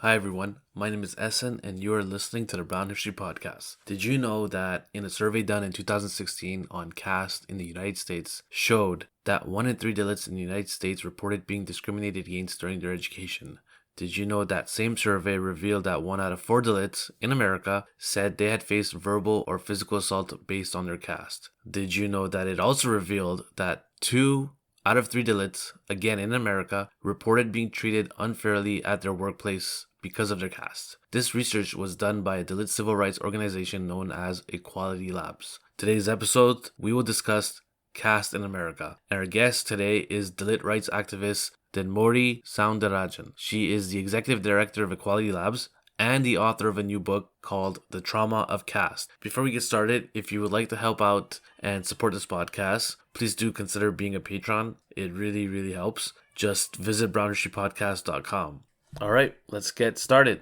Hi everyone, my name is Essen and you are listening to the Brown History Podcast. Did you know that in a survey done in 2016 on caste in the United States showed that 1 in 3 Dalits in the United States reported being discriminated against during their education? Did you know that same survey revealed that 1 out of 4 Dalits in America said they had faced verbal or physical assault based on their caste? Did you know that it also revealed that 2 out of 3 Dalits, again in America, reported being treated unfairly at their workplace because of their caste? This research was done by a Dalit civil rights organization known as Equality Labs. Today's episode, we will discuss caste in America. And our guest today is Dalit rights activist Thenmozhi Soundararajan. She is the executive director of Equality Labs and the author of a new book called The Trauma of Caste. Before we get started, if you would like to help out and support this podcast, please do consider being a patron. It really, really helps. Just visit brownhistorypodcast.com. All right, let's get started.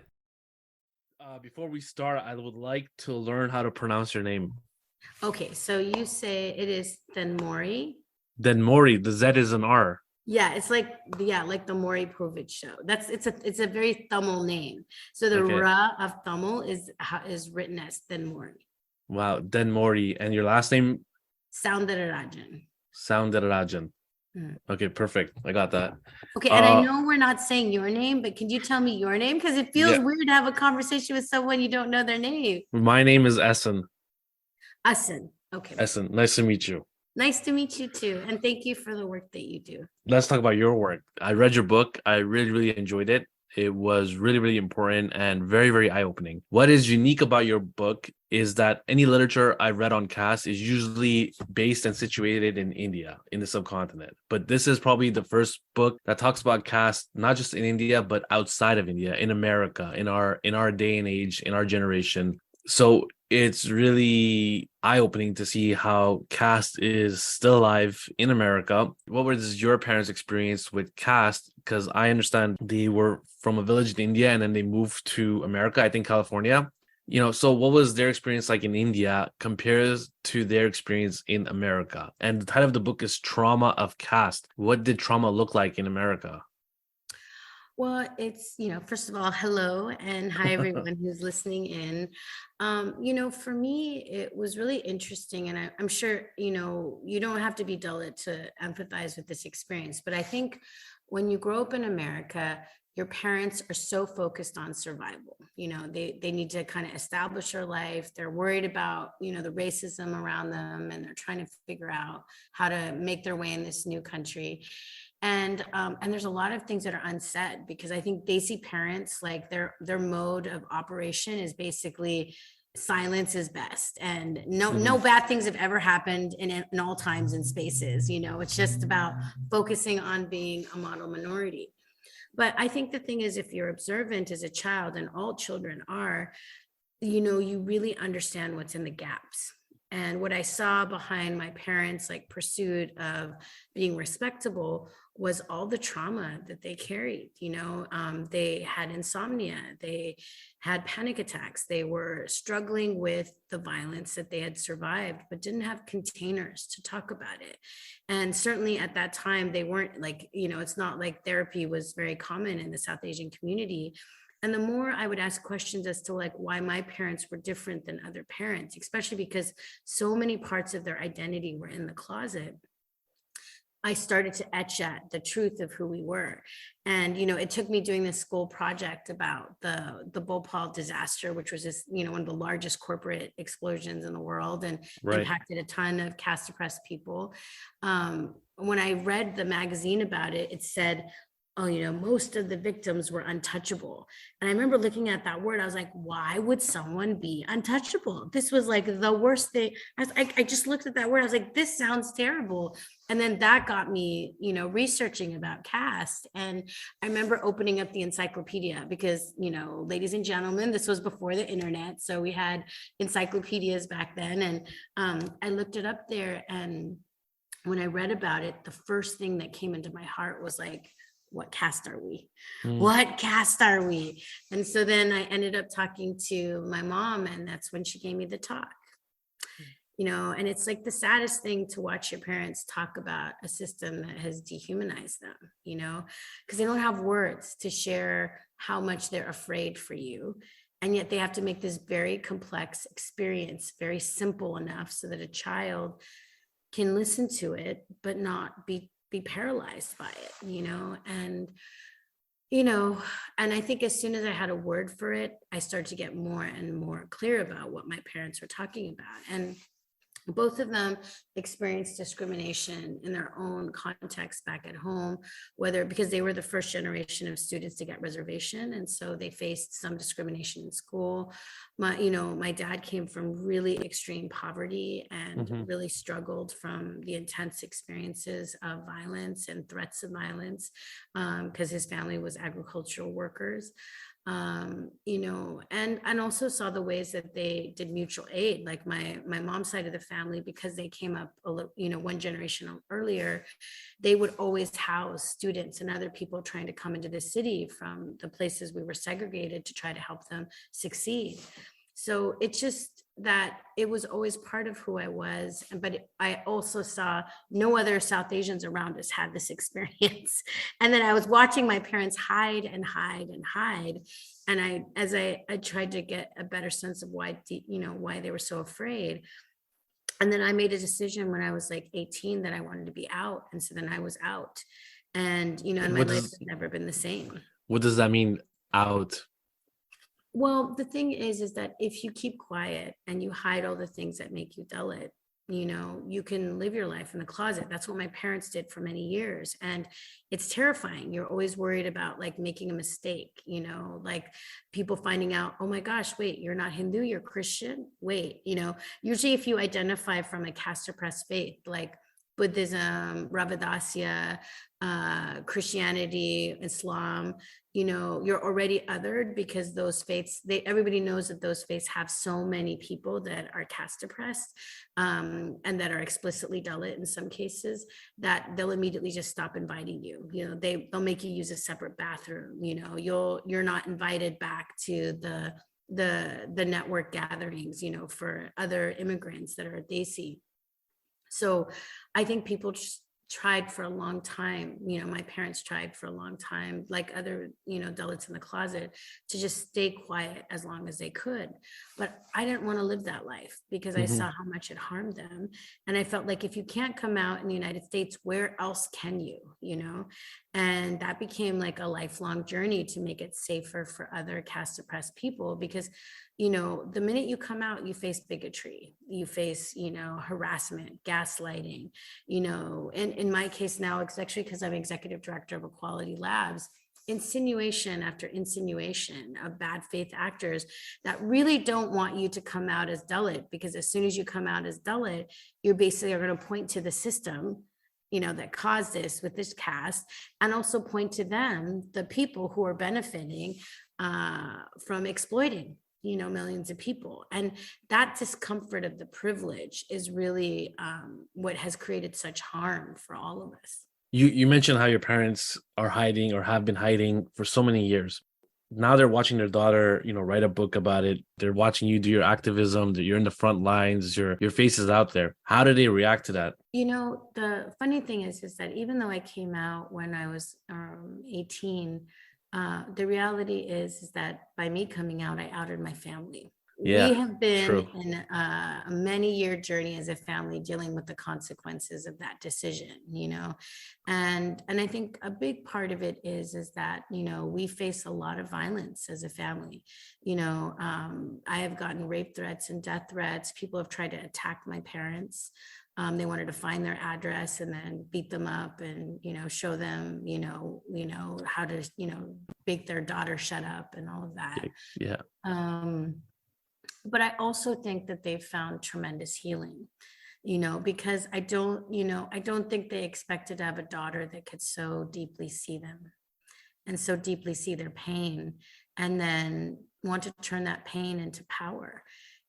Before we start, I would like to learn how to pronounce your name. Okay, so you say it is Thenmozhi. Thenmozhi, the Z is an R. Yeah, it's like the Maury Povich show. It's a very Tamil name. So the Okay. Ra of Tamil is written as Thenmozhi. Wow, Thenmozhi. And your last name? Soundararajan. Soundararajan. Mm. Okay, perfect. I got that. Okay, and I know we're not saying your name, but can you tell me your name? Because it feels weird to have a conversation with someone you don't know their name. My name is Essen. Essen. Okay. Essen, nice to meet you. Nice to meet you too. And thank you for the work that you do. Let's talk about your work. I read your book. I really, really enjoyed it. It was really, really important and very, very eye-opening. What is unique about your book is that any literature I read on caste is usually based and situated in India, in the subcontinent. But this is probably the first book that talks about caste, not just in India, but outside of India, in America, in our day and age, in our generation. So it's really eye-opening to see how caste is still alive in America. What was your parents' experience with caste? Because I understand they were from a village in India and then they moved to America, I think California. So what was their experience like in India compares to their experience in America? And the title of the book is Trauma of Caste. What did trauma look like in America? Well, it's, first of all, hello and hi, everyone who's listening in. For me, it was really interesting. And I'm sure, you don't have to be Dalit to empathize with this experience. But I think when you grow up in America, your parents are so focused on survival. They need to kind of establish their life. They're worried about, the racism around them, and they're trying to figure out how to make their way in this new country. And there's a lot of things that are unsaid, because I think they see parents like their mode of operation is basically silence is best, and no bad things have ever happened in all times and spaces. It's just about focusing on being a model minority. But I think the thing is, if you're observant as a child, and all children are, you really understand what's in the gaps. And what I saw behind my parents' pursuit of being respectable was all the trauma that they carried. They had insomnia, they had panic attacks, they were struggling with the violence that they had survived, but didn't have containers to talk about it. And certainly at that time, they weren't it's not like therapy was very common in the South Asian community. And the more I would ask questions as to why my parents were different than other parents, especially because so many parts of their identity were in the closet, I started to etch at the truth of who we were. And, it took me doing this school project about the Bhopal disaster, which was just, one of the largest corporate explosions in the world, and impacted a ton of caste oppressed people. When I read the magazine about it, it said, oh, most of the victims were untouchable. And I remember looking at that word, I was like, why would someone be untouchable? This was the worst thing. I just looked at that word, I was like, this sounds terrible. And then that got me, researching about caste. And I remember opening up the encyclopedia because, ladies and gentlemen, this was before the internet. So we had encyclopedias back then. And I looked it up there. And when I read about it, the first thing that came into my heart was what caste are we? What caste are we? And so then I ended up talking to my mom, and that's when she gave me the talk. And it's the saddest thing to watch your parents talk about a system that has dehumanized them, because they don't have words to share how much they're afraid for you. And yet they have to make this very complex experience very simple enough so that a child can listen to it, but not be paralyzed by it, you know, and I think as soon as I had a word for it, I started to get more and more clear about what my parents were talking about. And both of them experienced discrimination in their own context back at home, whether because they were the first generation of students to get reservation, and so they faced some discrimination in school. My dad came from really extreme poverty and Mm-hmm. really struggled from the intense experiences of violence and threats of violence, because his family was agricultural workers. And also saw the ways that they did mutual aid. Like my mom's side of the family, because they came up one generation earlier, they would always house students and other people trying to come into the city from the places we were segregated to try to help them succeed. So it's just that it was always part of who I was. But I also saw no other South Asians around us had this experience. And then I was watching my parents hide and hide and hide. And I tried to get a better sense of why they were so afraid. And then I made a decision when I was like 18 that I wanted to be out. And so then I was out. And my What life does has never been the same. what does that mean? Out. Well, the thing is that if you keep quiet and you hide all the things that make you Dalit, you can live your life in the closet. That's what my parents did for many years. And it's terrifying. You're always worried about like making a mistake, like people finding out, oh my gosh, wait, you're not Hindu, you're Christian. Wait, usually if you identify from a caste oppressed faith, like Buddhism, Ravadasya, Christianity, Islam, you're already othered because those faiths, everybody knows that those faiths have so many people that are caste oppressed, and that are explicitly Dalit in some cases, that they'll immediately just stop inviting you. They'll make you use a separate bathroom. You're not invited back to the network gatherings, for other immigrants that are Desi. So I think people just tried for a long time. My parents tried for a long time, like other, Dalits in the closet, to just stay quiet as long as they could. But I didn't want to live that life because I Mm-hmm. saw how much it harmed them. And I felt like if you can't come out in the United States, where else can you? And that became like a lifelong journey to make it safer for other caste oppressed people, because the minute you come out, you face bigotry, you face, harassment, gaslighting, and in my case now, it's actually because I'm executive director of Equality Labs, insinuation after insinuation of bad faith actors that really don't want you to come out as Dalit, because as soon as you come out as Dalit, you basically are going to point to the system that caused this with this caste, and also point to them, the people who are benefiting from exploiting millions of people. And that discomfort of the privilege is really what has created such harm for all of us. You mentioned how your parents are hiding or have been hiding for so many years. Now they're watching their daughter, write a book about it. They're watching you do your activism. That you're in the front lines. Your face is out there. How do they react to that? The funny thing is that even though I came out when I was 18, the reality is that by me coming out, I outed my family. We Yeah, have been true. in a many-year journey as a family dealing with the consequences of that decision, and I think a big part of it is that we face a lot of violence as a family. I have gotten rape threats and death threats. People have tried to attack my parents. They wanted to find their address and then beat them up and show them how to make their daughter shut up and all of that. Yeah. Um, but I also think that they've found tremendous healing, because I don't think they expected to have a daughter that could so deeply see them and so deeply see their pain, and then want to turn that pain into power.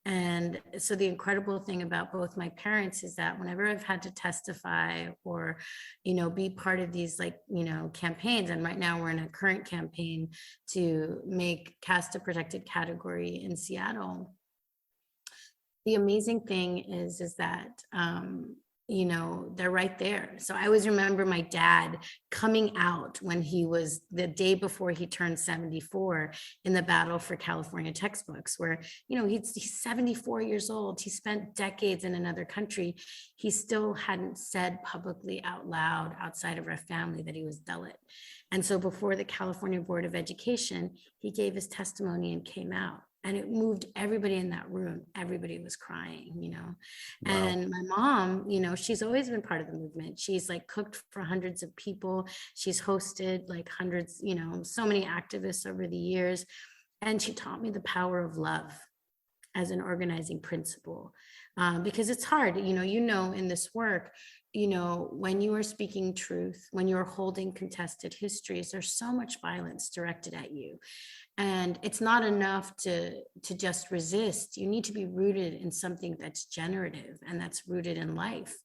And so the incredible thing about both my parents is that whenever I've had to testify or, be part of these campaigns, and right now we're in a current campaign to make caste a protected category in Seattle. The amazing thing is that they're right there. So I always remember my dad coming out when he was the day before he turned 74 in the battle for California textbooks, where, he's 74 years old. He spent decades in another country. He still hadn't said publicly out loud outside of our family that he was Dalit. And so before the California Board of Education, he gave his testimony and came out. And it moved everybody in that room. Everybody was crying. Wow. And my mom, she's always been part of the movement. She's like cooked for hundreds of people. She's hosted like hundreds, so many activists over the years. And she taught me the power of love as an organizing principle, because it's hard, in this work, when you are speaking truth, when you're holding contested histories, there's so much violence directed at you. And it's not enough to just resist. You need to be rooted in something that's generative and that's rooted in life.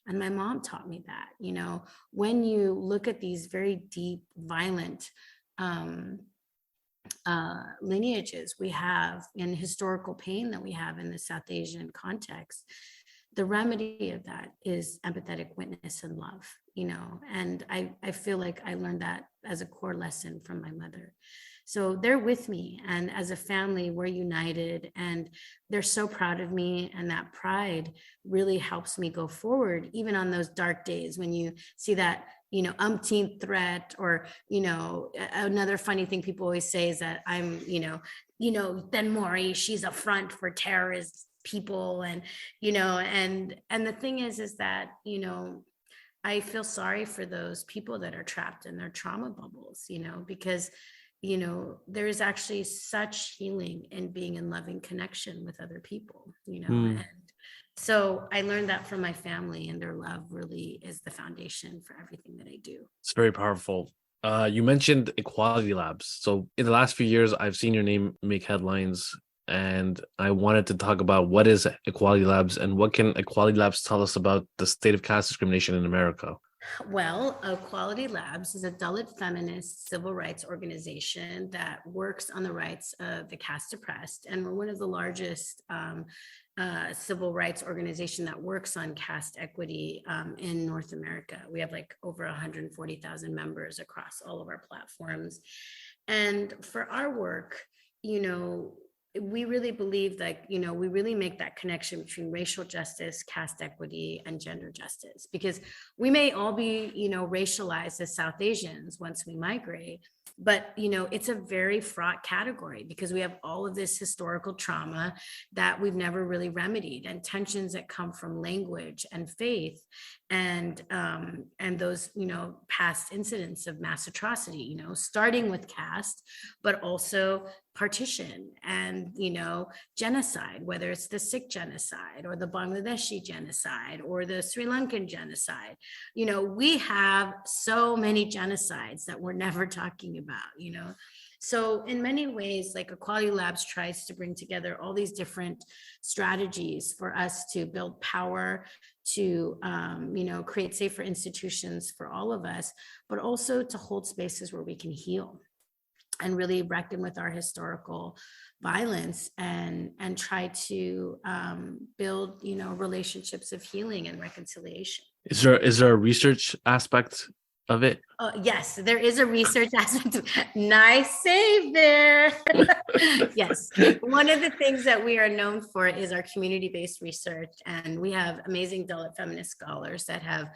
And my mom taught me that, when you look at these very deep, violent lineages we have in historical pain that we have in the South Asian context, the remedy of that is empathetic witness and love, and I feel like I learned that as a core lesson from my mother. So they're with me, and as a family, we're united, and they're so proud of me. And that pride really helps me go forward, even on those dark days when you see that, umpteenth threat, or, another funny thing people always say is that I'm, Thenmozhi, she's a front for terrorist people. And, and the thing is that, I feel sorry for those people that are trapped in their trauma bubbles, because there is actually such healing in being in loving connection with other people, and so I learned that from my family, and their love really is the foundation for everything that I do. It's very powerful. You mentioned equality labs. So in the last few years, I've seen your name make headlines, and I wanted to talk about what is equality labs and what can equality labs tell us about the state of caste discrimination in America. Well, Equality Labs is a Dalit feminist civil rights organization that works on the rights of the caste oppressed. And we're one of the largest civil rights organization that works on caste equity in North America. We have like over 140,000 members across all of our platforms. And for our work, we really believe that, we really make that connection between racial justice, caste equity, and gender justice, because we may all be, racialized as South Asians once we migrate, but, it's a very fraught category because we have all of this historical trauma that we've never really remedied, and tensions that come from language and faith, and those, past incidents of mass atrocity, starting with caste, but also partition and genocide, whether it's the Sikh genocide or the Bangladeshi genocide or the Sri Lankan genocide. We have so many genocides that we're never talking about. So in many ways, like Equality Labs tries to bring together all these different strategies for us to build power, to create safer institutions for all of us, but also to hold spaces where we can heal and really reckon with our historical violence, and try to build, relationships of healing and reconciliation. Is there a research aspect of it? Yes, there is a research aspect. Nice save there. Yes. One of the things that we are known for is our community-based research. And we have amazing Dalit feminist scholars that have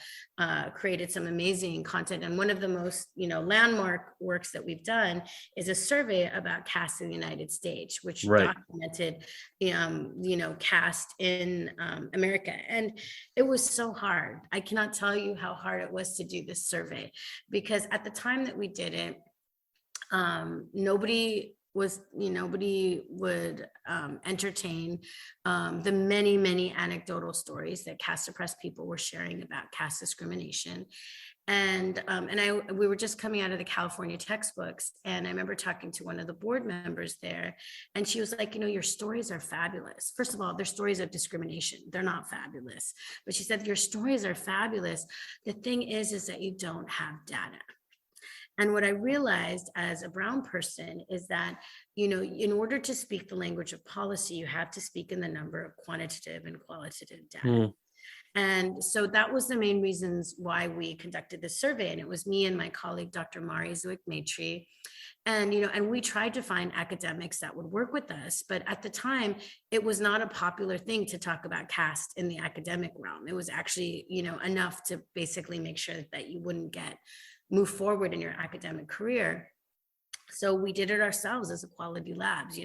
created some amazing content. And one of the most, landmark works that we've done is a survey about caste in the United States, which Right. documented, caste in America. And it was so hard. I cannot tell you how hard it was to do this survey, because at the time that we did it, nobody would entertain the many, many anecdotal stories that caste oppressed people were sharing about caste discrimination. And we were just coming out of the California textbooks, and I remember talking to one of the board members there, and she was like, your stories are fabulous. First of all, they're stories of discrimination. They're not fabulous. But she said, your stories are fabulous. The thing is that you don't have data. And what I realized as a brown person is that, in order to speak the language of policy, you have to speak in the number of quantitative and qualitative data. And so that was the main reasons why we conducted this survey. And it was me and my colleague, Dr. Mari Zuik-Maitri. And, and we tried to find academics that would work with us. But at the time, it was not a popular thing to talk about caste in the academic realm. It was actually, enough to basically make sure that you wouldn't move forward in your academic career. So we did it ourselves as Equality Labs.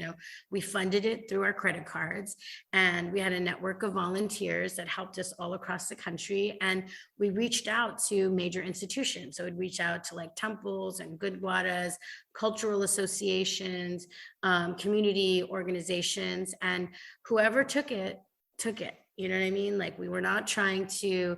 We funded it through our credit cards, and we had a network of volunteers that helped us all across the country. And we reached out to major institutions. So we'd reach out to like temples and gurdwaras, cultural associations, community organizations, and whoever took it, took it. You know what I mean? Like, we were not trying to,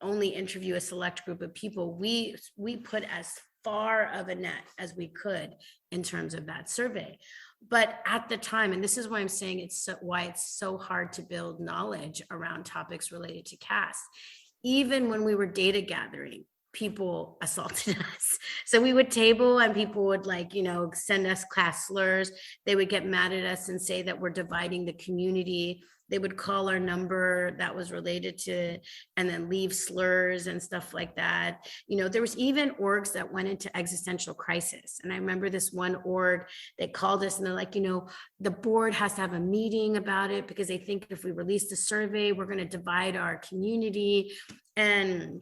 only interview a select group of people. We put as far of a net as we could in terms of that survey. But at the time, and this is why I'm saying why it's so hard to build knowledge around topics related to caste, even when we were data gathering, people assaulted us. So we would table and people would send us class slurs. They would get mad at us and say that we're dividing the community. They would call our number that was related to, and then leave slurs and stuff like that. There was even orgs that went into existential crisis. And I remember this one org, they called us and they're like, the board has to have a meeting about it because they think if we release the survey, we're going to divide our community. And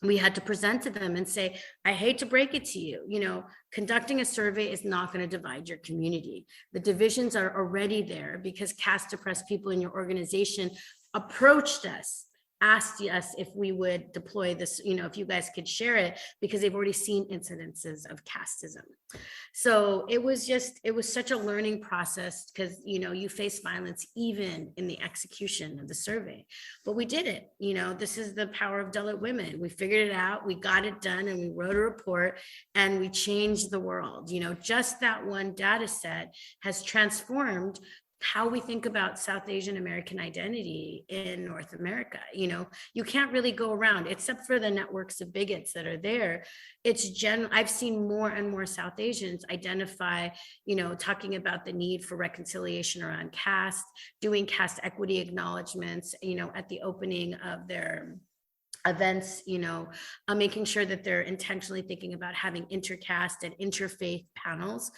we had to present to them and say, I hate to break it to you, conducting a survey is not going to divide your community. The divisions are already there because caste oppressed people in your organization approached us, asked us if we would deploy this, if you guys could share it, because they've already seen incidences of casteism. So it was such a learning process because, you face violence even in the execution of the survey. But we did it. This is the power of Dalit women. We figured it out, we got it done, and we wrote a report and we changed the world. Just that one data set has transformed how we think about South Asian American identity in North America. You can't really go around, except for the networks of bigots that are there. I've seen more and more South Asians identify, talking about the need for reconciliation around caste, doing caste equity acknowledgements, at the opening of their events, making sure that they're intentionally thinking about having intercaste and interfaith panels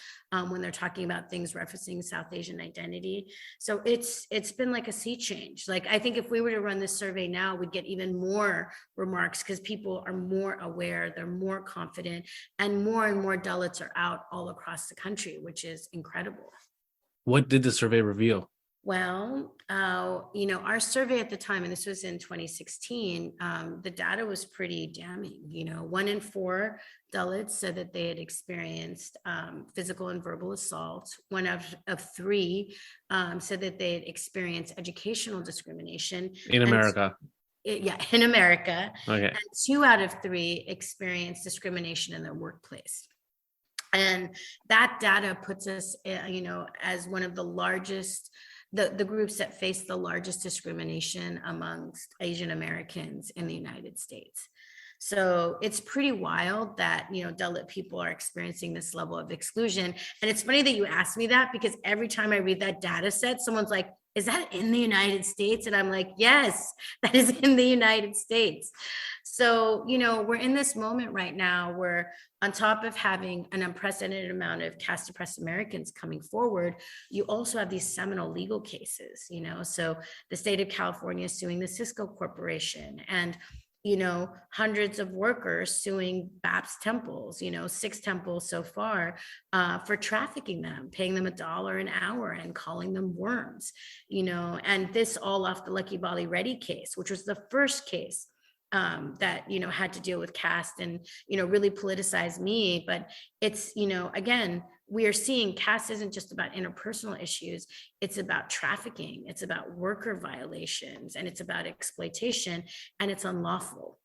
when they're talking about things referencing South Asian identity. So it's been like a sea change. Like, I think if we were to run this survey now, we'd get even more remarks because people are more aware, they're more confident, and more Dalits are out all across the country, which is incredible. What did the survey reveal? Well, our survey at the time, and this was in 2016, the data was pretty damning. 1 in 4 Dalits said that they had experienced physical and verbal assault. 1 out of 3 said that they had experienced educational discrimination. In America. In America. Okay. And 2 out of 3 experienced discrimination in their workplace. And that data puts us, as one of the largest, the groups that face the largest discrimination amongst Asian Americans in the United States. So it's pretty wild that, Dalit people are experiencing this level of exclusion. And it's funny that you asked me that, because every time I read that data set, someone's like, is that in the United States? And I'm like, yes, that is in the United States. So, we're in this moment right now where, on top of having an unprecedented amount of caste oppressed Americans coming forward, you also have these seminal legal cases, so the state of California is suing the Cisco Corporation, and hundreds of workers suing BAPS temples, 6 temples so far, for trafficking them, paying them $1 an hour and calling them worms, and this all off the Lucky Bali Reddy case, which was the first case that, had to deal with caste and, really politicized me. But it's, again, we are seeing caste isn't just about interpersonal issues. It's about trafficking. It's about worker violations, and it's about exploitation, and it's unlawful.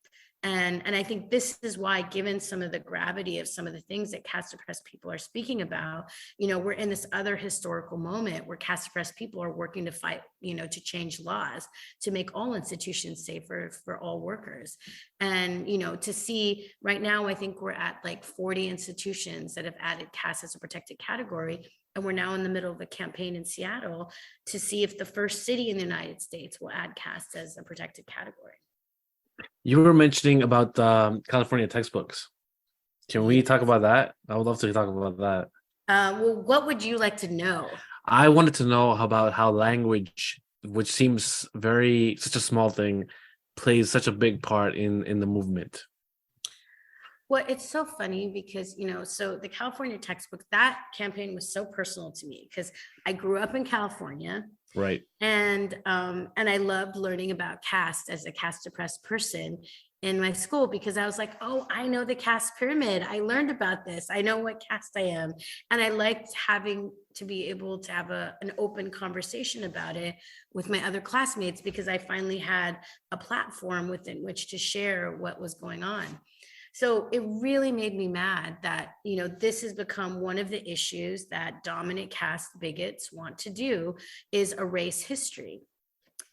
And I think this is why, given some of the gravity of some of the things that caste oppressed people are speaking about, we're in this other historical moment where caste oppressed people are working to fight, to change laws, to make all institutions safer for all workers. And, to see right now, I think we're at like 40 institutions that have added caste as a protected category. And we're now in the middle of a campaign in Seattle to see if the first city in the United States will add caste as a protected category. You were mentioning about California textbooks. Can we talk about that? I would love to talk about that. Well, what would you like to know? I wanted to know about how language, which seems such a small thing, plays such a big part in the movement. Well, it's so funny because, so the California textbook, that campaign was so personal to me because I grew up in California. Right. And I loved learning about caste as a caste oppressed person in my school, because I was like, oh, I know the caste pyramid. I learned about this. I know what caste I am. And I liked having to be able to have an open conversation about it with my other classmates, because I finally had a platform within which to share what was going on. So it really made me mad that, this has become one of the issues that dominant caste bigots want to do, is erase history.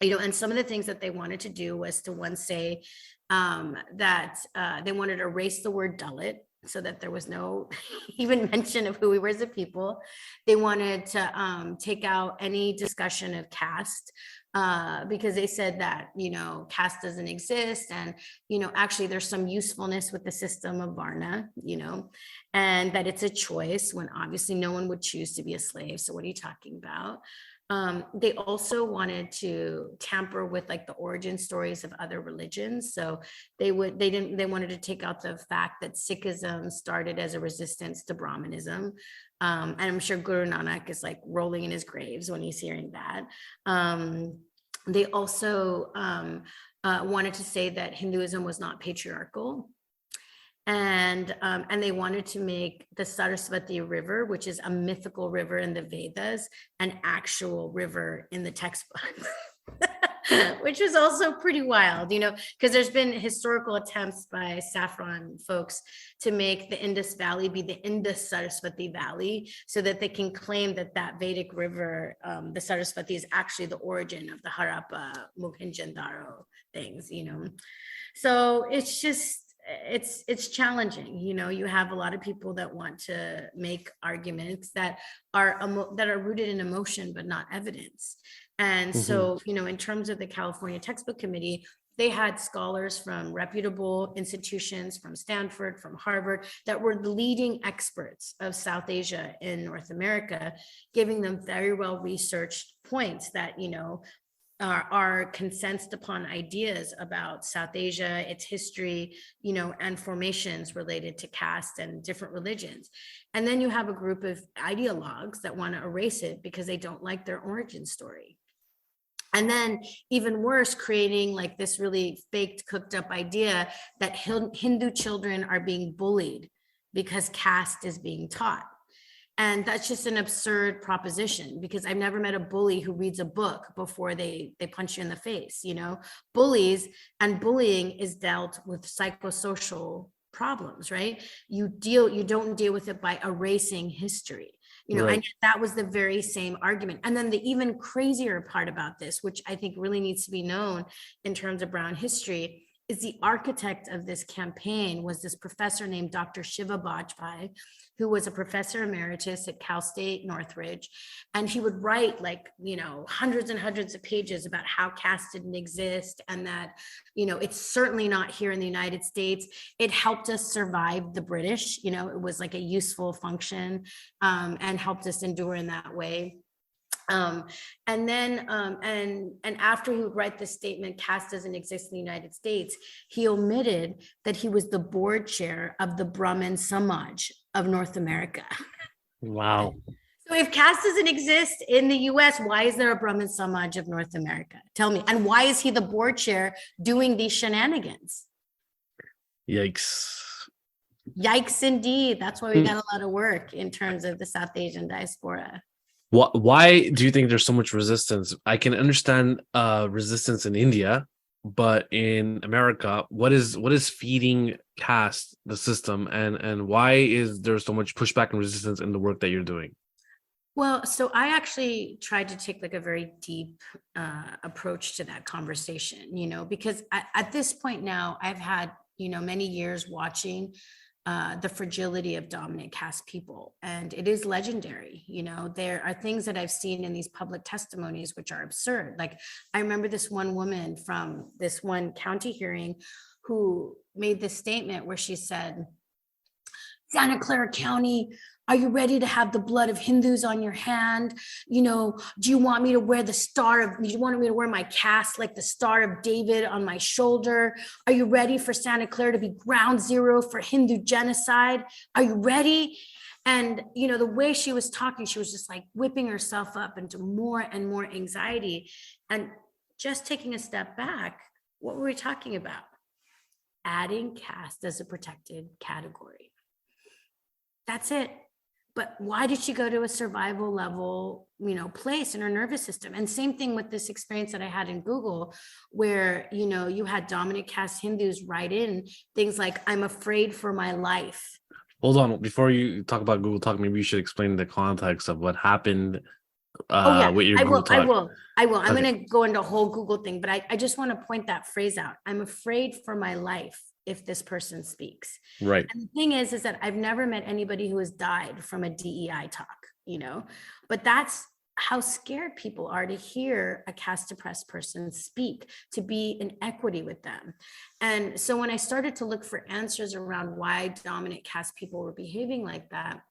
And some of the things that they wanted to do was to once say that they wanted to erase the word Dalit, so that there was no even mention of who we were as a people. They wanted to take out any discussion of caste, because they said that, caste doesn't exist. And, actually there's some usefulness with the system of Varna, and that it's a choice when obviously no one would choose to be a slave. So what are you talking about? They also wanted to tamper with like the origin stories of other religions. So they wanted to take out the fact that Sikhism started as a resistance to Brahmanism. And I'm sure Guru Nanak is like rolling in his graves when he's hearing that. They also wanted to say that Hinduism was not patriarchal. And they wanted to make the Saraswati River, which is a mythical river in the Vedas, an actual river in the textbooks, which was also pretty wild, because there's been historical attempts by saffron folks to make the Indus Valley be the Indus Saraswati Valley, so that they can claim that that Vedic river, the Saraswati, is actually the origin of the Harappa, Mohenjo-daro things, So it's just, it's challenging. You have a lot of people that want to make arguments that are rooted in emotion but not evidence. And so, in terms of the California Textbook Committee, they had scholars from reputable institutions, from Stanford, from Harvard, that were the leading experts of South Asia in North America, giving them very well researched points that, are consensed upon ideas about South Asia, its history, and formations related to caste and different religions. And then you have a group of ideologues that want to erase it because they don't like their origin story. And then even worse, creating like this really faked, cooked up idea that Hindu children are being bullied because caste is being taught. And that's just an absurd proposition, because I've never met a bully who reads a book before they punch you in the face. Bullies and bullying is dealt with psychosocial problems, right? You don't deal with it by erasing history. Right. And that was the very same argument. And then the even crazier part about this, which I think really needs to be known in terms of Brown history, is the architect of this campaign was this professor named Dr. Shiva Bajpai, who was a professor emeritus at Cal State Northridge. And he would write hundreds and hundreds of pages about how caste didn't exist, and that, it's certainly not here in the United States. It helped us survive the British, it was like a useful function, and helped us endure in that way. And then after he would write this statement, caste doesn't exist in the United States, he omitted that he was the board chair of the Brahmin Samaj of North America. Wow. So if caste doesn't exist in the US, why is there a Brahmin Samaj of North America? Tell me. And why is he the board chair doing these shenanigans? Yikes. Yikes indeed. That's why we got a lot of work in terms of the South Asian diaspora. Why do you think there's so much resistance? I can understand resistance in India, but in America, what is feeding caste the system, and why is there so much pushback and resistance in the work that you're doing? Well, so I actually tried to take like a very deep approach to that conversation, because at this point now I've had, many years watching the fragility of dominant caste people. And it is legendary. There are things that I've seen in these public testimonies which are absurd. Like, I remember this one woman from this one county hearing who made this statement where she said, Santa Clara County, are you ready to have the blood of Hindus on your hand? Do you want me to wear do you want me to wear my caste like the Star of David on my shoulder? Are you ready for Santa Clara to be ground zero for Hindu genocide? Are you ready? And, the way she was talking, she was just like whipping herself up into more and more anxiety. And just taking a step back, what were we talking about? Adding caste as a protected category. That's it. But why did she go to a survival level, place in her nervous system? And same thing with this experience that I had in Google, where, you had dominant caste Hindus write in things like, I'm afraid for my life. Hold on, before you talk about Google Talk, maybe you should explain the context of what happened Oh yeah, with your I Google will. I Talk. will. I will. I'm Okay. going to go into a whole Google thing, but I just want to point that phrase out. I'm afraid for my life if this person speaks. Right. And the thing is that I've never met anybody who has died from a DEI talk, but that's how scared people are to hear a caste oppressed person speak, to be in equity with them. And so when I started to look for answers around why dominant caste people were behaving like that,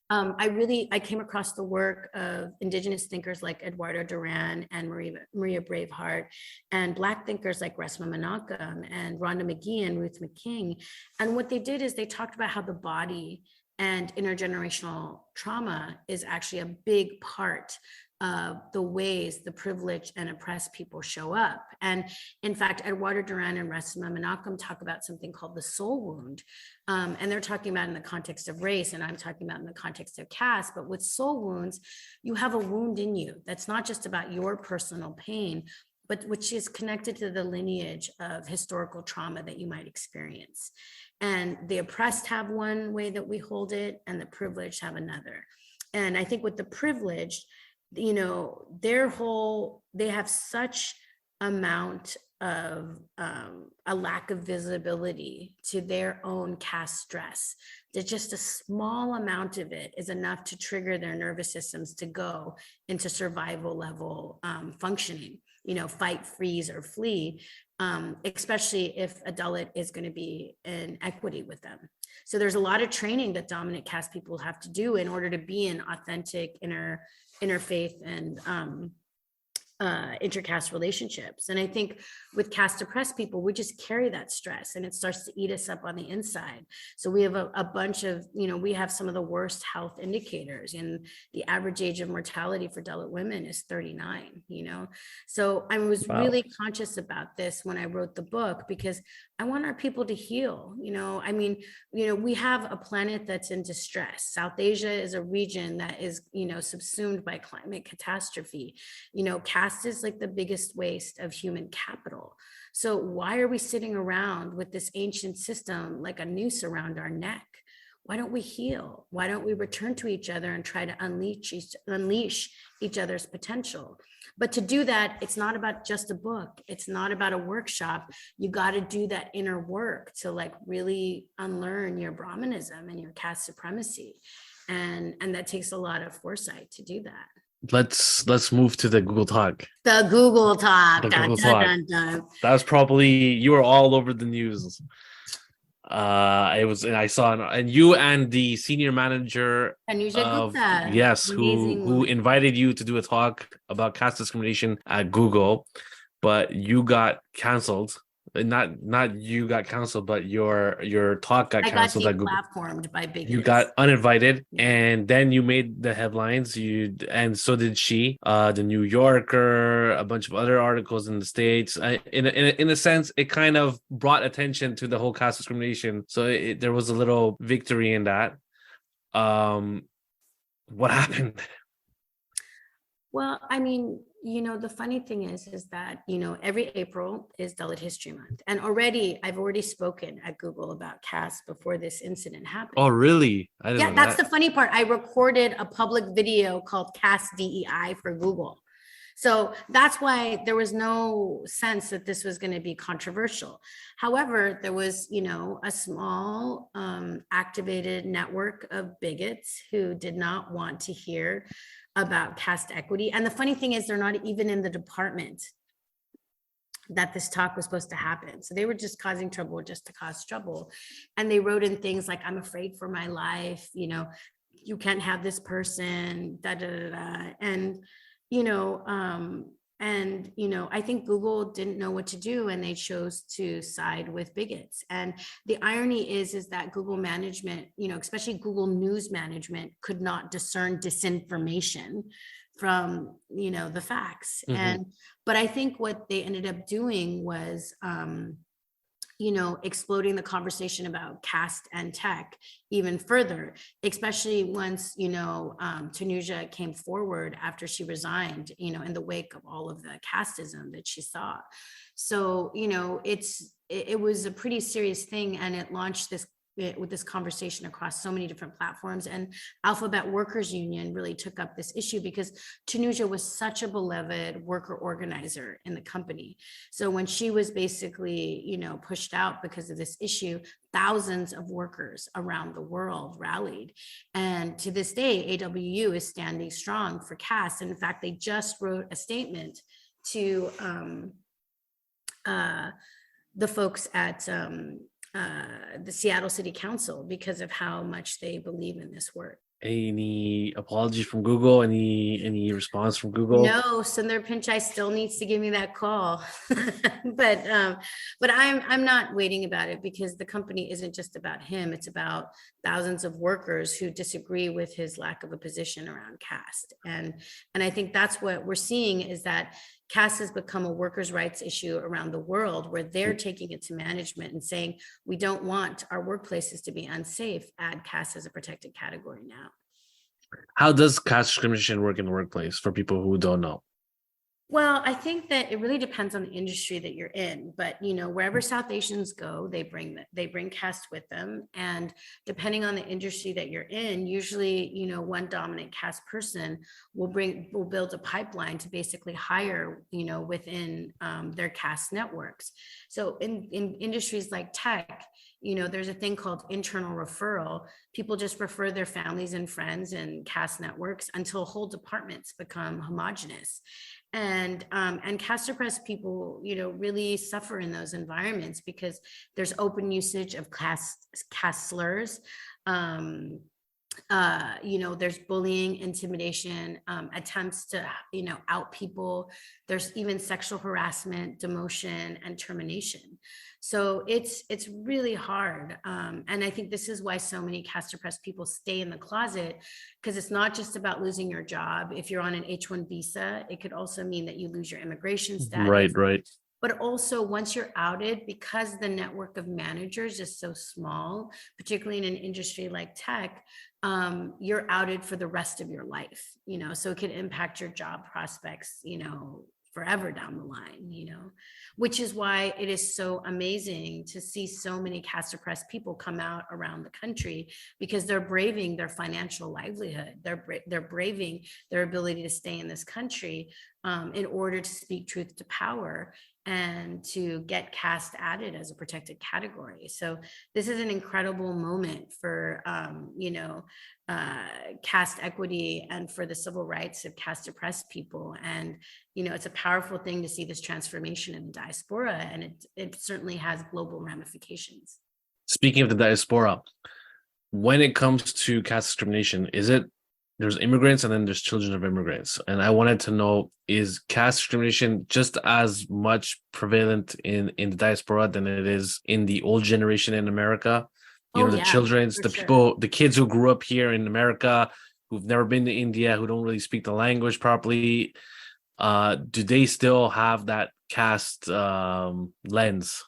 I came across the work of Indigenous thinkers like Eduardo Duran and Maria Braveheart, and Black thinkers like Resmaa Menakem and Rhonda McGee and Ruth McKing. And what they did is they talked about how the body and intergenerational trauma is actually a big part of the ways the privileged and oppressed people show up. And in fact, Eduardo Duran and Resmaa Menakem talk about something called the soul wound. And they're talking about in the context of race, and I'm talking about in the context of caste. But with soul wounds, you have a wound in you that's not just about your personal pain, but which is connected to the lineage of historical trauma that you might experience. And the oppressed have one way that we hold it, and the privileged have another. And I think with the privileged, they have such amount of a lack of visibility to their own caste stress that just a small amount of it is enough to trigger their nervous systems to go into survival level functioning, fight, freeze, or flee, especially if a Dalit is going to be in equity with them. So there's a lot of training that dominant caste people have to do in order to be in authentic interfaith and intercaste relationships. And I think with caste oppressed people, we just carry that stress and it starts to eat us up on the inside. So we have a bunch of, we have some of the worst health indicators, and the average age of mortality for Dalit women is 39, So I was really conscious about this when I wrote the book, because I want our people to heal. We have a planet that's in distress. South Asia is a region that is, subsumed by climate catastrophe. Caste is like the biggest waste of human capital. So why are we sitting around with this ancient system like a noose around our neck? Why don't we heal? Why don't we return to each other and try to unleash each other's potential? But to do that, it's not about just a book. It's not about a workshop. You got to do that inner work to really unlearn your Brahmanism and your caste supremacy. And that takes a lot of foresight to do that. Let's move to the Google Talk. The Google Talk. The Dun, Google dun, Talk. dun, dun. That was probably, you were all over the news. It was, and I saw, and you and the senior manager of, yes, who invited you to do a talk about caste discrimination at Google, but you got canceled. Not you got canceled, but your talk got canceled. I got deplatformed by bigots. You got uninvited, and then you made the headlines. And so did she. The New Yorker, a bunch of other articles in the States. In a sense, it kind of brought attention to the whole caste discrimination. So there was a little victory in that. What happened? Well, I mean, the funny thing is that, every April is Dalit History Month. And I've already spoken at Google about caste before this incident Oh, happened. really? I didn't Yeah, know that's that. the funny part. I recorded a public video called Caste DEI for Google. So that's why there was no sense that this was going to be controversial. However, there was, a small activated network of bigots who did not want to hear about caste equity. And the funny thing is, they're not even in the department that this talk was supposed to happen. So they were just causing trouble just to cause trouble. And they wrote in things like, I'm afraid for my life, you can't have this person, da da da da. You know, um, I think Google didn't know what to do and they chose to side with bigots. And the irony is that Google management, especially Google News management, could not discern disinformation from, the facts. Hmm. But I think what they ended up doing was, exploding the conversation about caste and tech even further, especially once, Tanuja came forward after she resigned, in the wake of all of the casteism that she saw. So, it was a pretty serious thing, and it launched with this conversation across so many different platforms. And Alphabet Workers Union really took up this issue because Tanuja was such a beloved worker organizer in the company. So when she was basically, pushed out because of this issue, thousands of workers around the world rallied. And to this day, AWU is standing strong for caste. And in fact, they just wrote a statement to the folks at the Seattle City Council because of how much they believe in this work. Any apologies from Google? Any response from Google? No, Sundar Pichai still needs to give me that call, but I'm not waiting about it because the company isn't just about him. It's about thousands of workers who disagree with his lack of a position around caste, and I think that's what we're seeing is that caste has become a workers' rights issue around the world, where they're taking it to management and saying we don't want our workplaces to be unsafe. Add caste as a protected category now. How does caste discrimination work in the workplace for people who don't know? Well, I think that it really depends on the industry that you're in, but wherever South Asians go, they bring caste with them, and depending on the industry that you're in, usually one dominant caste person will build a pipeline to basically hire within their caste networks. So in industries like tech, there's a thing called internal referral. People just refer their families and friends and caste networks until whole departments become homogenous. And caste oppressed people really suffer in those environments because there's open usage of caste slurs. There's bullying, intimidation, attempts to out people. There's even sexual harassment, demotion, and termination. So it's really hard, and I think this is why so many caste oppressed people stay in the closet, because it's not just about losing your job. If you're on an H-1 visa, it could also mean that you lose your immigration Right, status. right. But also, once you're outed, because the network of managers is so small, particularly in an industry like tech, you're outed for the rest of your life, so it can impact your job prospects, forever down the line, which is why it is so amazing to see so many caste oppressed people come out around the country, because they're braving their financial livelihood. They're braving their ability to stay in this country in order to speak truth to power and to get caste added as a protected category. So this is an incredible moment for, caste equity and for the civil rights of caste oppressed people. And, it's a powerful thing to see this transformation in the diaspora, and it certainly has global ramifications. Speaking of the diaspora, when it comes to caste discrimination, there's immigrants and then there's children of immigrants? And I wanted to know, is caste discrimination just as much prevalent in the diaspora than it is in the old generation in America? Oh The yeah, children's, for the sure. people, the kids who grew up here in America, who've never been to India, who don't really speak the language properly. Do they still have that caste lens?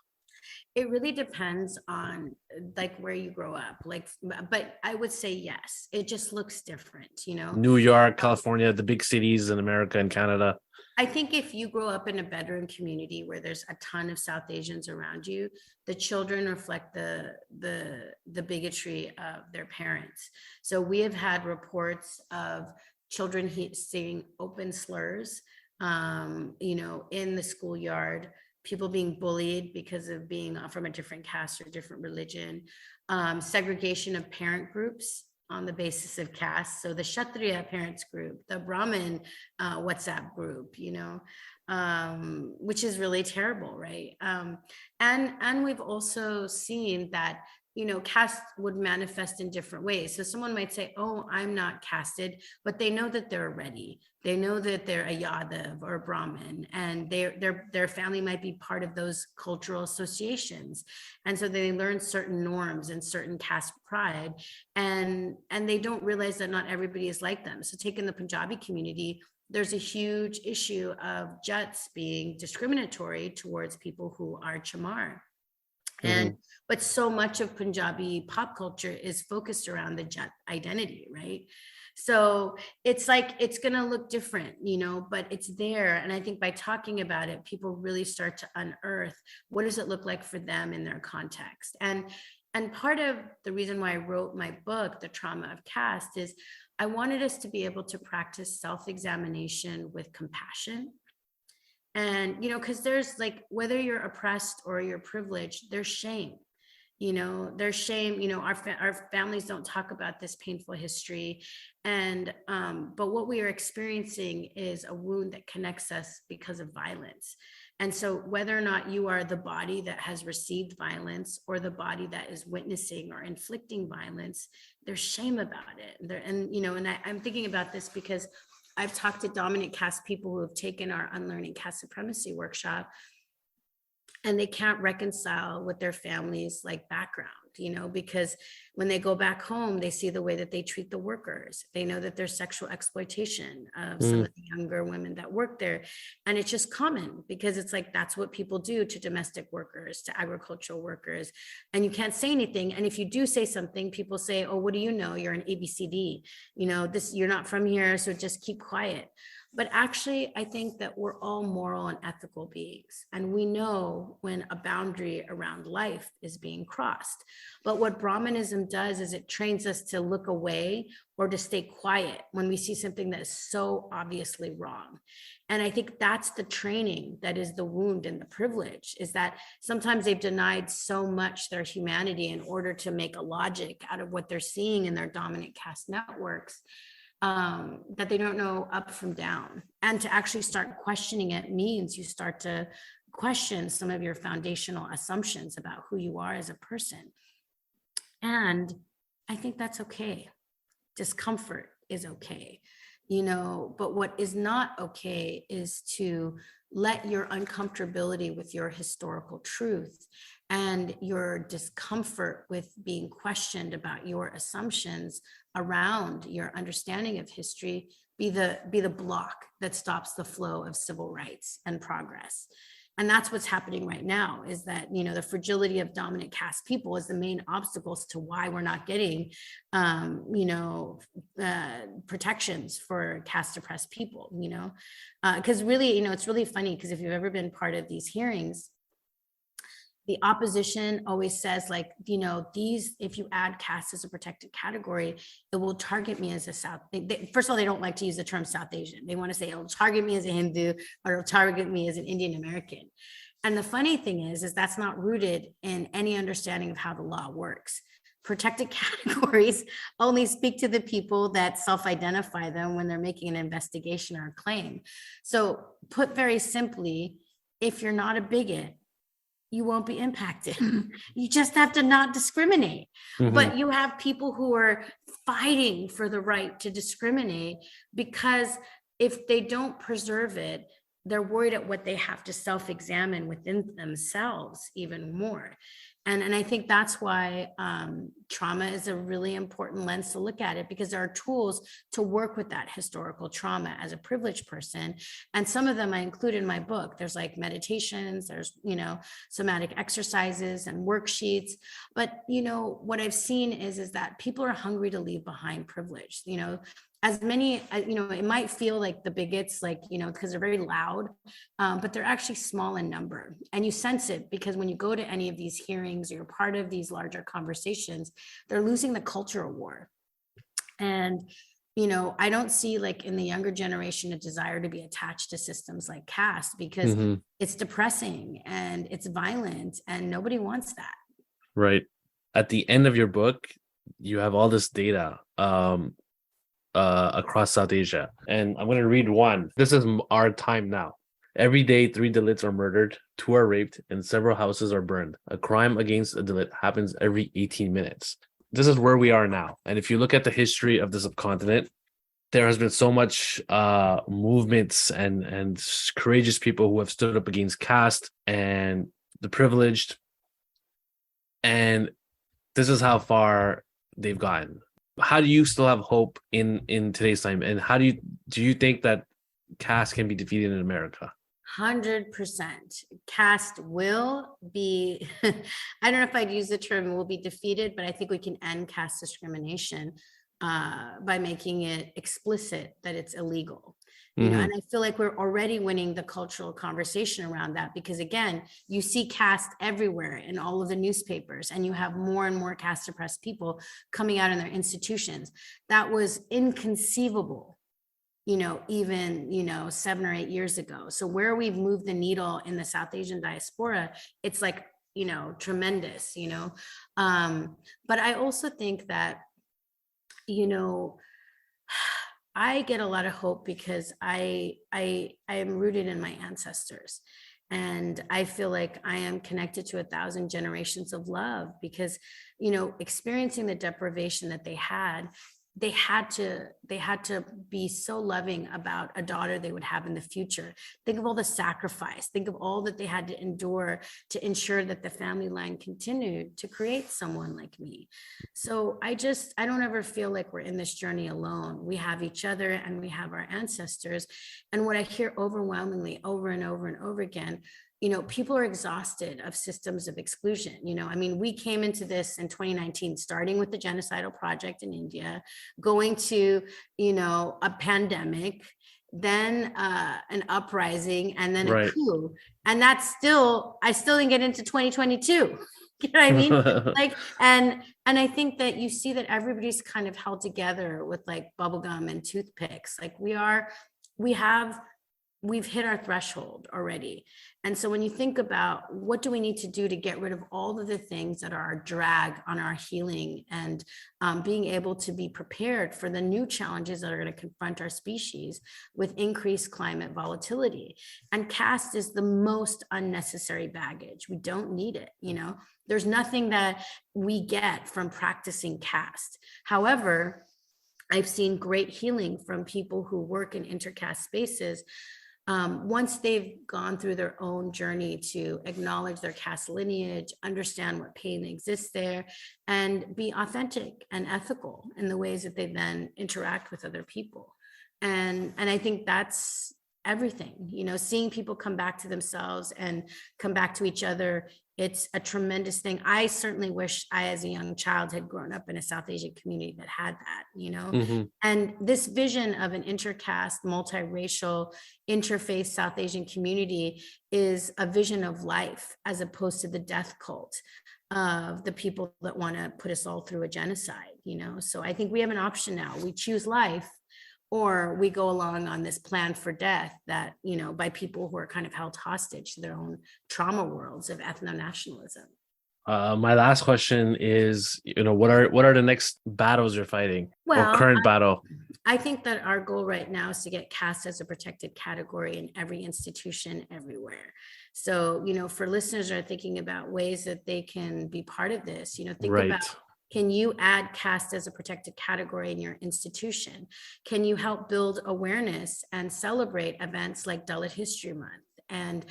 It really depends on like where you grow up. Like, but I would say yes. It just looks different, you know. New York, California, the big cities in America and Canada. I think if you grow up in a bedroom community where there's a ton of South Asians around you, the children reflect the bigotry of their parents. So we have had reports of children saying open slurs, you know, in the schoolyard, people being bullied because of being from a different caste or different religion, segregation of parent groups on the basis of caste. So the Kshatriya parents group, the Brahmin WhatsApp group, you know, which is really terrible, right? And we've also seen that, you know, caste would manifest in different ways. So someone might say, oh, I'm not casted, but they know that they're ready. They know that they're a Yadav or a Brahmin, and their family might be part of those cultural associations. And so they learn certain norms and certain caste pride, and they don't realize that not everybody is like them. So take in the Punjabi community, there's a huge issue of Jats being discriminatory towards people who are Chamar. And but so much of Punjabi pop culture is focused around the Jat identity, right? So it's like it's going to look different, you know, but it's there. And I think by talking about it, people really start to unearth what does it look like for them in their context. And part of the reason why I wrote my book, The Trauma of Caste, is I wanted us to be able to practice self-examination with compassion. And, you know, because there's like, whether you're oppressed or you're privileged, there's shame. You know, there's shame. You know, our families don't talk about this painful history. And, but what we are experiencing is a wound that connects us because of violence. And so whether or not you are the body that has received violence or the body that is witnessing or inflicting violence, there's shame about it. And you know, and I'm thinking about this because I've talked to dominant caste people who have taken our Unlearning Caste Supremacy workshop, and they can't reconcile with their family's like background, you know, because when they go back home, they see the way that they treat the workers. They know that there's sexual exploitation of some of the younger women that work there. And it's just common because it's like, that's what people do to domestic workers, to agricultural workers. And you can't say anything. And if you do say something, people say, oh, what do you know? You're an ABCD, you know, this, you're not from here. So just keep quiet. But actually, I think that we're all moral and ethical beings, and we know when a boundary around life is being crossed. But what Brahmanism does is it trains us to look away or to stay quiet when we see something that is so obviously wrong. And I think that's the training that is the wound and the privilege, is that sometimes they've denied so much their humanity in order to make a logic out of what they're seeing in their dominant caste networks, that they don't know up from down. And to actually start questioning it means you start to question some of your foundational assumptions about who you are as a person. And I think that's okay. Discomfort is okay, you know, but what is not okay is to let your uncomfortability with your historical truth and your discomfort with being questioned about your assumptions around your understanding of history be the block that stops the flow of civil rights and progress. And that's what's happening right now, is that, you know, the fragility of dominant caste people is the main obstacles to why we're not getting, you know, protections for caste oppressed people, you know, because really, you know, it's really funny because if you've ever been part of these hearings, the opposition always says, like, you know, these, if you add caste as a protected category, it will target me as a South. First of all, they don't like to use the term South Asian. They want to say it'll target me as a Hindu, or it'll target me as an Indian American. And the funny thing is that's not rooted in any understanding of how the law works. Protected categories only speak to the people that self-identify them when they're making an investigation or a claim. So put very simply, if you're not a bigot, you won't be impacted. You just have to not discriminate. But you have people who are fighting for the right to discriminate because if they don't preserve it, they're worried at what they have to self-examine within themselves even more. And I think that's why trauma is a really important lens to look at it, because there are tools to work with that historical trauma as a privileged person. And some of them I include in my book. There's like meditations, there's, somatic exercises and worksheets. But, what I've seen is that people are hungry to leave behind privilege, as many, it might feel like the bigots, like, because they're very loud, but they're actually small in number. And you sense it because when you go to any of these hearings or you're part of these larger conversations, they're losing the cultural war. And, I don't see, like, in the younger generation, a desire to be attached to systems like caste, because it's depressing and it's violent and nobody wants that. Right. At the end of your book, you have all this data across South Asia. And I'm going to read one. This is our time now. Every day, 3 Dalits are murdered, 2 are raped, and several houses are burned. A crime against a Dalit happens every 18 minutes. This is where we are now. And if you look at the history of the subcontinent, there has been so much movements and courageous people who have stood up against caste and the privileged. And this is how far they've gotten. How do you still have hope in today's time? And how do you think that caste can be defeated in America? 100%. Caste will be, I don't know if I'd use the term will be defeated, but I think we can end caste discrimination by making it explicit that it's illegal. And I feel like we're already winning the cultural conversation around that, because again, you see caste everywhere in all of the newspapers, and you have more and more caste oppressed people coming out in their institutions. That was inconceivable, even 7 or 8 years ago. So where we've moved the needle in the South Asian diaspora, it's like, tremendous, but I also think that, I get a lot of hope because I am rooted in my ancestors, and I feel like I am connected to 1,000 generations of love, because, experiencing the deprivation that they had to be so loving about a daughter they would have in the future. Think of all the sacrifice, think of all that they had to endure to ensure that the family line continued to create someone like me. So I don't ever feel like we're in this journey alone. We have each other and we have our ancestors. And what I hear overwhelmingly over and over and over again, people are exhausted of systems of exclusion. We came into this in 2019, starting with the genocidal project in India, going to, a pandemic, then an uprising, and then a coup. And I still didn't get into 2022. You know what I mean? Like, and I think that you see that everybody's kind of held together with like bubblegum and toothpicks. Like we've hit our threshold already. And so when you think about what do we need to do to get rid of all of the things that are a drag on our healing and being able to be prepared for the new challenges that are going to confront our species with increased climate volatility. And caste is the most unnecessary baggage. We don't need it. There's nothing that we get from practicing caste. However, I've seen great healing from people who work in intercaste spaces. Once they've gone through their own journey to acknowledge their caste lineage, understand what pain exists there, and be authentic and ethical in the ways that they then interact with other people. And I think that's everything, seeing people come back to themselves and come back to each other. It's a tremendous thing. I certainly wish I, as a young child, had grown up in a South Asian community that had that, And this vision of an intercaste, multiracial, interfaith South Asian community is a vision of life, as opposed to the death cult of the people that want to put us all through a genocide, So I think we have an option now. We choose life, or we go along on this plan for death that, by people who are kind of held hostage to their own trauma worlds of ethno-nationalism. My last question is, what are the next battles you're fighting? Well, or current battle? I think that our goal right now is to get caste as a protected category in every institution everywhere. So, for listeners that are thinking about ways that they can be part of this, think about, can you add caste as a protected category in your institution? Can you help build awareness and celebrate events like Dalit History Month and,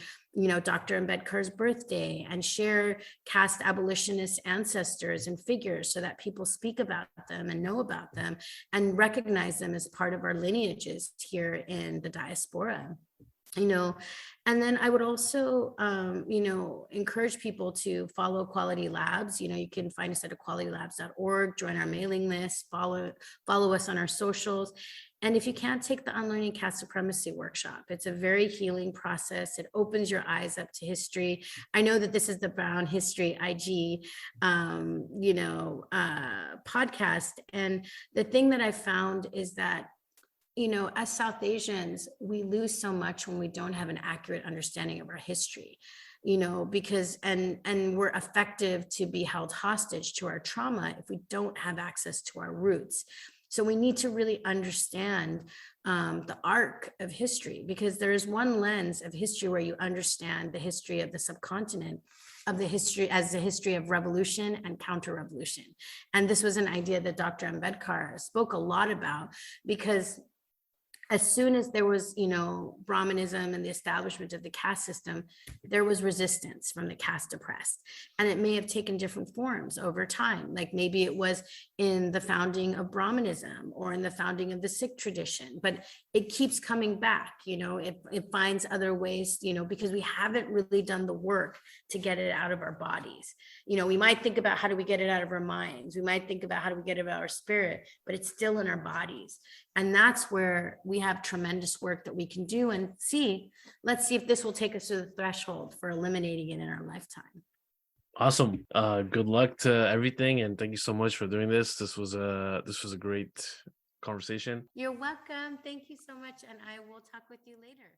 Dr. Ambedkar's birthday, and share caste abolitionist ancestors and figures so that people speak about them and know about them and recognize them as part of our lineages here in the diaspora. you know and then I would also encourage people to follow Quality Labs. You can find us at equalitylabs.org, join our mailing list, follow us on our socials. And if you can't, take the Unlearning Caste Supremacy workshop. It's a very healing process. It opens your eyes up to history. I know that this is the Brown History IG podcast, and the thing that I found is that, as South Asians, we lose so much when we don't have an accurate understanding of our history, because and we're effective to be held hostage to our trauma if we don't have access to our roots. So we need to really understand the arc of history, because there is one lens of history where you understand the history of the subcontinent, of the history as the history of revolution and counter-revolution. And this was an idea that Dr. Ambedkar spoke a lot about, because as soon as there was, Brahmanism and the establishment of the caste system, there was resistance from the caste oppressed. And it may have taken different forms over time. Like maybe it was in the founding of Brahmanism or in the founding of the Sikh tradition, but it keeps coming back, it finds other ways, because we haven't really done the work to get it out of our bodies. We might think about how do we get it out of our minds? We might think about how do we get it out of our spirit, but it's still in our bodies. And that's where we have tremendous work that we can do, and let's see if this will take us to the threshold for eliminating it in our lifetime. Awesome. Good luck to everything, and thank you so much for doing this. This was a great conversation. You're welcome. Thank you so much. And I will talk with you later.